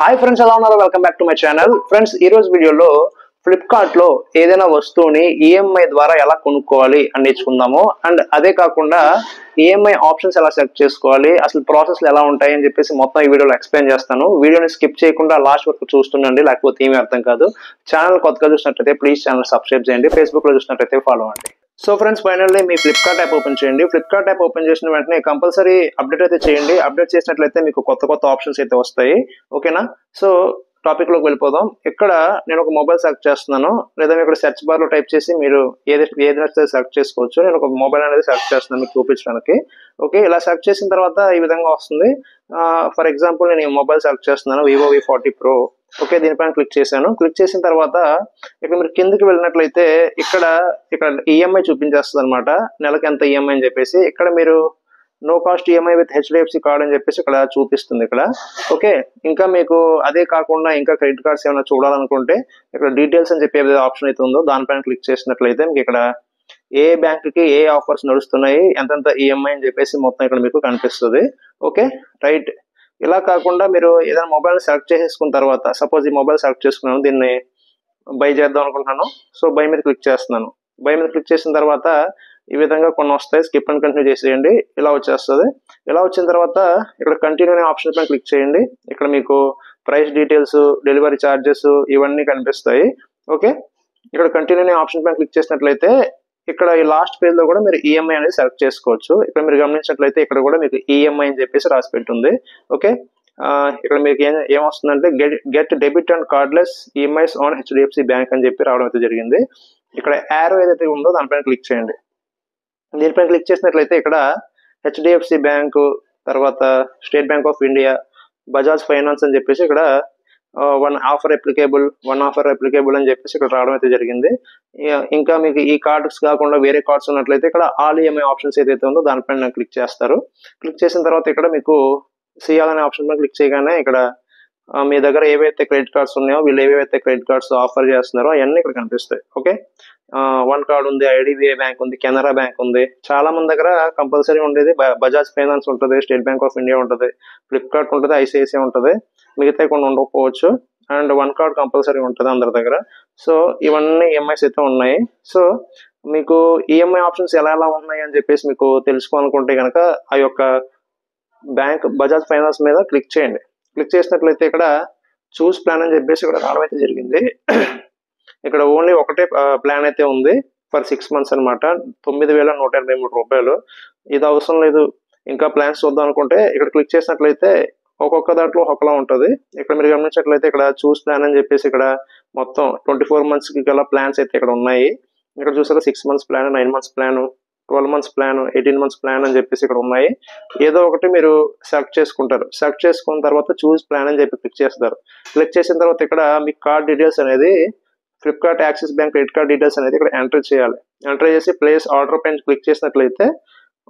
Hi friends, ఎలా ఉన్నారు? Welcome back to my channel. Friends, ఈ రోజు వీడియోలో ఫ్లిప్కార్ట్ లో ఏదైనా వస్తువుని ఈఎంఐ ద్వారా ఎలా కొనుక్కోవాలి అని నేర్చుకుందాము. అండ్ అదే కాకుండా ఈఎంఐ ఆప్షన్స్ ఎలా సెలెక్ట్ చేసుకోవాలి, అసలు ప్రాసెస్లు ఎలా ఉంటాయి అని చెప్పేసి మొత్తం ఈ వీడియోలో ఎక్స్ప్లెయిన్ చేస్తాను. వీడియోని స్కిప్ చేయకుండా లాస్ట్ వరకు చూస్తుండండి, లేకపోతే ఏమీ అర్థం కాదు. ఛానల్ కొత్తగా చూసినట్లయితే ప్లీజ్ ఛానల్ సబ్స్క్రైబ్ చేయండి, ఫేస్బుక్ లో చూసినట్లయితే ఫాలో అవ్వండి. సో ఫ్రెండ్స్, ఫైనల్లీ మీ ఫ్లిప్కార్ట్ యాప్ ఓపెన్ చేయండి. ఫ్లిప్కార్ట్ యాప్ ఓపెన్ చేసిన వెంటనే కంపల్సరీ అప్డేట్ అయితే చేయండి. అప్డేట్ చేసినట్లయితే మీకు కొత్త ఆప్షన్స్ అయితే వస్తాయి. ఓకేనా? సో టాపిక్ లోకి వెళ్ళిపోదాం. ఇక్కడ నేను ఒక మొబైల్ సెలెక్ట్ చేస్తున్నాను, లేదా ఇక్కడ సెర్చ్ బార్ లో టైప్ చేసి మీరు ఏది నచ్చితే సెలెక్ట్ చేసుకోవచ్చు. నేను ఒక మొబైల్ అనేది సెలెక్ట్ చేస్తున్నాను మీకు చూపించడానికి. ఓకే, ఇలా సెలెక్ట్ చేసిన తర్వాత ఈ విధంగా వస్తుంది. ఫర్ ఎగ్జాంపుల్ నేను ఈ మొబైల్ సెలెక్ట్ చేస్తున్నాను, వివో V40 Pro. ఓకే, దీనిపైన క్లిక్ చేశాను. క్లిక్ చేసిన తర్వాత ఇక్కడ మీరు కిందకి వెళ్ళినట్లయితే ఇక్కడ ఈఎంఐ చూపించేస్తుంది అనమాట, నెలకి ఎంత ఈఎంఐ అని చెప్పేసి. ఇక్కడ మీరు no cost EMI with HDFC card అని చెప్పేసి ఇక్కడ చూపిస్తుంది ఇక్కడ. ఓకే, ఇంకా మీకు అదే కాకుండా ఇంకా క్రెడిట్ కార్డ్స్ ఏమైనా చూడాలనుకుంటే ఇక్కడ డీటెయిల్స్ అని చెప్పి ఏదైతే ఆప్షన్ అయితే ఉందో దానిపైన క్లిక్ చేసినట్లయితే మీకు ఇక్కడ ఏ బ్యాంక్ కి ఏ ఆఫర్స్ నడుస్తున్నాయి, ఎంతెంత ఈఎంఐ అని చెప్పేసి మొత్తం ఇక్కడ మీకు కనిపిస్తుంది. Okay right. ఇలా కాకుండా మీరు ఏదైనా మొబైల్ సెలెక్ట్ చేసేసుకున్న తర్వాత, సపోజ్ ఈ మొబైల్ సెలెక్ట్ చేసుకున్నాను, దీన్ని బై చేద్దాం అనుకుంటున్నాను. సో బై మీద క్లిక్ చేస్తున్నాను. బై మీద క్లిక్ చేసిన తర్వాత ఈ విధంగా కొన్ని వస్తాయి, స్కిప్ అండ్ కంటిన్యూ చేసేయండి. ఇలా వచ్చేస్తుంది. ఇలా వచ్చిన తర్వాత ఇక్కడ కంటిన్యూ అనే ఆప్షన్ పైన క్లిక్ చేయండి. ఇక్కడ మీకు ప్రైస్ డీటెయిల్స్, డెలివరీ ఛార్జెస్ ఇవన్నీ కనిపిస్తాయి. ఓకే, ఇక్కడ కంటిన్యూ అనే ఆప్షన్ పైన క్లిక్ చేసినట్లయితే ఇక్కడ ఈ లాస్ట్ పేజ్ లో కూడా మీరు ఈఎంఐ అనేది సెలెక్ట్ చేసుకోవచ్చు. ఇక్కడ మీరు గమనించినట్లయితే ఇక్కడ కూడా మీకు ఈఎంఐ అని చెప్పేసి రాసి పెట్టుంది. ఓకే, ఇక్కడ మీకు ఏమొస్తుందంటే get debit and cardless EMIs on HDFC bank అని చెప్పి రావడం అయితే జరిగింది. ఇక్కడ యారో ఏదైతే ఉందో దానిపైన క్లిక్ చేయండి. దీనిపైన క్లిక్ చేసినట్లయితే ఇక్కడ HDFC బ్యాంకు, తర్వాత state bank of India, Bajaj finance అని చెప్పేసి ఇక్కడ వన్ ఆఫర్ అప్లికేబుల్ అని చెప్పేసి ఇక్కడ రావడం అయితే జరిగింది. ఇంకా మీకు ఈ కార్డ్స్ కాకుండా వేరే కార్డ్స్ ఉన్నట్లయితే ఇక్కడ ఆల్ ఈఎంఐ ఆప్షన్స్ ఏదైతే ఉందో దానిపైన క్లిక్ చేస్తారు. క్లిక్ చేసిన తర్వాత ఇక్కడ మీకు సిఎల్ అనే ఆప్షన్ పైన క్లిక్ చేయగానే ఇక్కడ మీ దగ్గర ఏవైతే క్రెడిట్ కార్డ్స్ ఉన్నాయో, వీళ్ళు ఏవైతే క్రెడిట్ కార్డ్స్ ఆఫర్ చేస్తున్నారో అవన్నీ ఇక్కడ కనిపిస్తాయి. ఓకే, వన్ కార్డ్ ఉంది, IDBI బ్యాంక్ ఉంది, కెనరా బ్యాంక్ ఉంది. చాలా మంది దగ్గర కంపల్సరీ ఉండేది బజాజ్ ఫైనాన్స్ ఉంటుంది, స్టేట్ బ్యాంక్ ఆఫ్ ఇండియా ఉంటుంది, ఫ్లిప్కార్ట్ ఉంటుంది, ICICI ఉంటుంది, మిగతా కొన్ని ఉండకపోవచ్చు. అండ్ వన్ కార్డ్ కంపల్సరీ ఉంటుంది అందరి దగ్గర. సో ఇవన్నీ ఈఎంఐస్ అయితే ఉన్నాయి. సో మీకు ఈఎంఐ ఆప్షన్స్ ఎలా ఉన్నాయి అని చెప్పేసి మీకు తెలుసుకోవాలనుకుంటే కనుక ఆ యొక్క బ్యాంక్ బజాజ్ ఫైనాన్స్ మీద క్లిక్ చేయండి. క్లిక్ చేసినట్లయితే ఇక్కడ చూస్ ప్లాన్ అని చెప్పేసి ఇక్కడ రావడం అయితే జరిగింది. ఇక్కడ ఓన్లీ ఒకటే ప్లాన్ అయితే ఉంది ఫర్ 6 months అనమాట, 9,183 రూపాయలు. ఇది అవసరం లేదు, ఇంకా ప్లాన్స్ చూద్దాం అనుకుంటే ఇక్కడ క్లిక్ చేసినట్లయితే ఒక్కొక్క దాంట్లో ఒకలా ఉంటుంది. ఇక్కడ మీరు గమనించినట్లయితే ఇక్కడ చూస్ ప్లాన్ అని చెప్పేసి ఇక్కడ మొత్తం 24 months కి గల ప్లాన్స్ అయితే ఇక్కడ ఉన్నాయి. ఇక్కడ చూసారా 6 months plan, 9 months plan, 12 months plan, 18 months plan అని చెప్పేసి ఇక్కడ ఉన్నాయి. ఏదో ఒకటి మీరు సెలెక్ట్ చేసుకుంటారు. సెలెక్ట్ చేసుకున్న తర్వాత చూస్ ప్లాన్ అని చెప్పి క్లిక్ చేస్తారు. క్లిక్ చేసిన తర్వాత ఇక్కడ మీ కార్డ్ డీటెయిల్స్ అనేది Flipkart Axis bank credit card details అనేది ఇక్కడ ఎంటర్ చేయాలి. ఎంటర్ చేసి ప్లేస్ ఆర్డర్ పైన క్లిక్ చేసినట్లయితే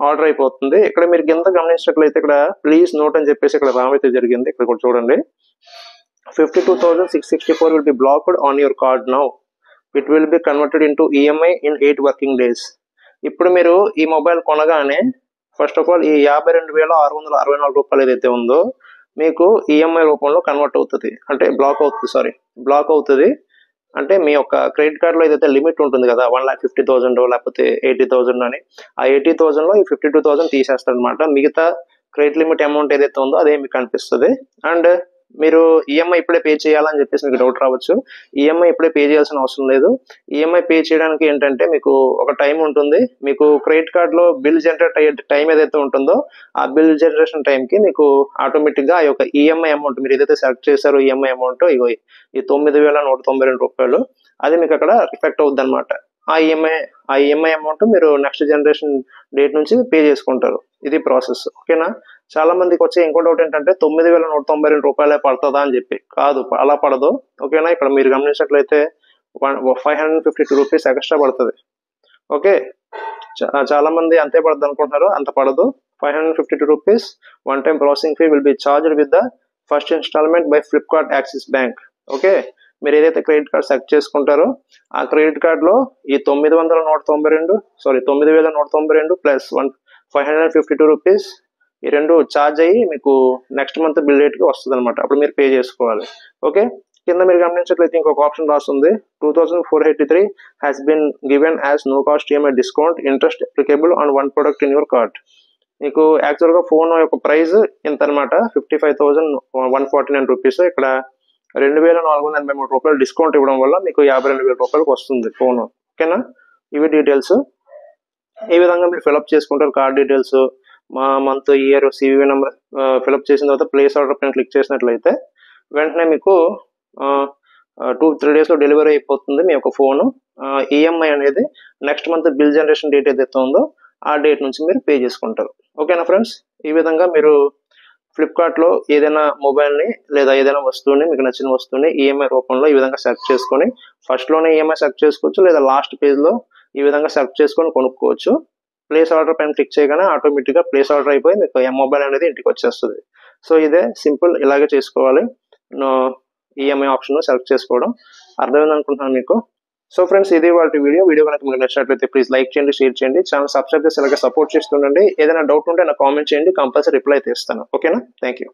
ఆర్డర్ అయిపోతుంది. ఇక్కడ మీరు కింద గమనించినట్లయితే ఇక్కడ ప్లీజ్ నోట్ అని చెప్పేసి ఇక్కడ రావడం అయితే జరిగింది. ఇక్కడ కూడా చూడండి, 52,664 will be blocked on your card now. It will be converted into EMI in 8 working days. ఇప్పుడు మీరు ఈ మొబైల్ కొనగానే ఫస్ట్ ఆఫ్ ఆల్ ఈ 52,664 రూపాయలు ఏదైతే ఉందో మీకు ఈఎంఐ రూపంలో కన్వర్ట్ అవుతుంది, అంటే బ్లాక్ అవుతుంది. అంటే మీ యొక్క క్రెడిట్ కార్డ్ లో ఏదైతే లిమిట్ ఉంటుంది కదా, 1,50,000 లేకపోతే 80,000 అని, ఆ 80,000 లో ఈ 52,000 తీసేస్తారు అనమాట. మిగతా క్రెడిట్ లిమిట్ అమౌంట్ ఏదైతే ఉందో అదే మీకు కనిపిస్తుంది. అండ్ మీరు ఈఎంఐ ఇప్పుడే పే చేయాలని చెప్పేసి మీకు డౌట్ రావచ్చు. ఈఎంఐ ఇప్పుడే పే చేయాల్సిన అవసరం లేదు. ఈఎంఐ పే చేయడానికి ఏంటంటే మీకు ఒక టైం ఉంటుంది. మీకు క్రెడిట్ కార్డ్ లో బిల్ జనరేట్ అయ్యే టైం ఏదైతే ఉంటుందో ఆ బిల్ జనరేషన్ టైంకి మీకు ఆటోమేటిక్ గా ఆ యొక్క ఈఎంఐ అమౌంట్ మీరు ఏదైతే సెలెక్ట్ చేశారో ఈఎంఐ అమౌంట్ ఈ 9,192 రూపాయలు అది మీకు అక్కడ రిఫ్లెక్ట్ అవుద్ది అనమాట. ఆ ఈఎంఐ అమౌంట్ మీరు నెక్స్ట్ జనరేషన్ డేట్ నుంచి పే చేసుకుంటారు. ఇది ప్రాసెస్. ఓకేనా? చాలా మందికి వచ్చే ఇంకో డౌట్ ఏంటంటే 9,192 రూపాయలే పడుతుందా అని చెప్పి. కాదు, అలా పడదు. ఓకేనా? ఇక్కడ మీరు గమనించినట్లయితే 552 రూపీస్ ఎక్స్ట్రా పడుతుంది. ఓకే, చాలా మంది అంతే పడుతుంది అనుకుంటున్నారు, అంత పడదు. 552 rupees one time processing fee will be charged with the first instalment by Flipkart Axis bank. Okay, మీరు ఏదైతే క్రెడిట్ కార్డ్ సెలెక్ట్ చేసుకుంటారో ఆ క్రెడిట్ కార్డ్ లో ఈ 9,192 ప్లస్ 552 రూపీస్ ఈ రెండు ఛార్జ్ అయ్యి మీకు నెక్స్ట్ మంత్ బిల్ రేట్కి వస్తుంది అనమాట. అప్పుడు మీరు పే చేసుకోవాలి. ఓకే, కింద మీరు గమనించట్లయితే ఇంకొక ఆప్షన్ రాస్తుంది, 2483 has been given as no cost EMI discount interest applicable on one product in your cart. మీకు యాక్చువల్గా ఫోన్ యొక్క ప్రైస్ ఇంత అనమాట, 55,149 రూపీస్. ఇక్కడ 2,483 రూపాయలు డిస్కౌంట్ ఇవ్వడం వల్ల మీకు 52,000 రూపాయలకు వస్తుంది ఫోన్. ఓకేనా, ఇవి డీటెయిల్స్. ఈ విధంగా మీరు ఫిలప్ చేసుకుంటారు కార్డ్ డీటెయిల్స్, మా month, year, CVV number fill up చేసిన తర్వాత ప్లేస్ ఆర్డర్ పైన క్లిక్ చేసినట్లయితే వెంటనే మీకు 2-3 డేస్లో డెలివరీ అయిపోతుంది మీ యొక్క ఫోను. ఈఎంఐ అనేది next month bill generation date ఏదైతే ఉందో ఆ డేట్ నుంచి మీరు పే చేసుకుంటారు. ఓకేనా ఫ్రెండ్స్, ఈ విధంగా మీరు ఫ్లిప్కార్ట్లో ఏదైనా మొబైల్ని లేదా ఏదైనా వస్తువుని, మీకు నచ్చిన వస్తువుని ఈఎంఐ రూపంలో ఈ విధంగా సెలెక్ట్ చేసుకొని, ఫస్ట్లోనే ఈఎంఐ సెలెక్ట్ చేసుకోవచ్చు, లేదా లాస్ట్ పేజ్లో ఈ విధంగా సెలెక్ట్ చేసుకొని కొనుక్కోవచ్చు. ప్లేస్ ఆర్డర్ పైన క్లిక్ చేయగానే ఆటోమేటిక్గా ప్లేస్ ఆర్డర్ అయిపోయి మీకు మొబైల్ అనేది ఇంటికి వచ్చేస్తుంది. సో ఇదే సింపుల్, ఇలాగే చేసుకోవాలి ఈఎంఐ ఆప్షన్ సెలెక్ట్ చేసుకోవడం. అర్థమైంది అనుకుంటున్నాను మీకు. సో ఫ్రెండ్స్, ఇది వాళ్ళ వీడియో కనుక మీకు నచ్చినట్లయితే ప్లీజ్ లైక్ చేయండి, షేర్ చేయండి, ఛానల్ సబ్స్క్రైబ్ చేసి ఇలాగే సపోర్ట్ చేస్తుండండి. ఏదైనా డౌట్ ఉంటే నాకు కామెంట్ చేయండి, కంపల్సరీ రిప్లై అయితే ఇస్తాను. ఓకేనా, థ్యాంక్ యూ.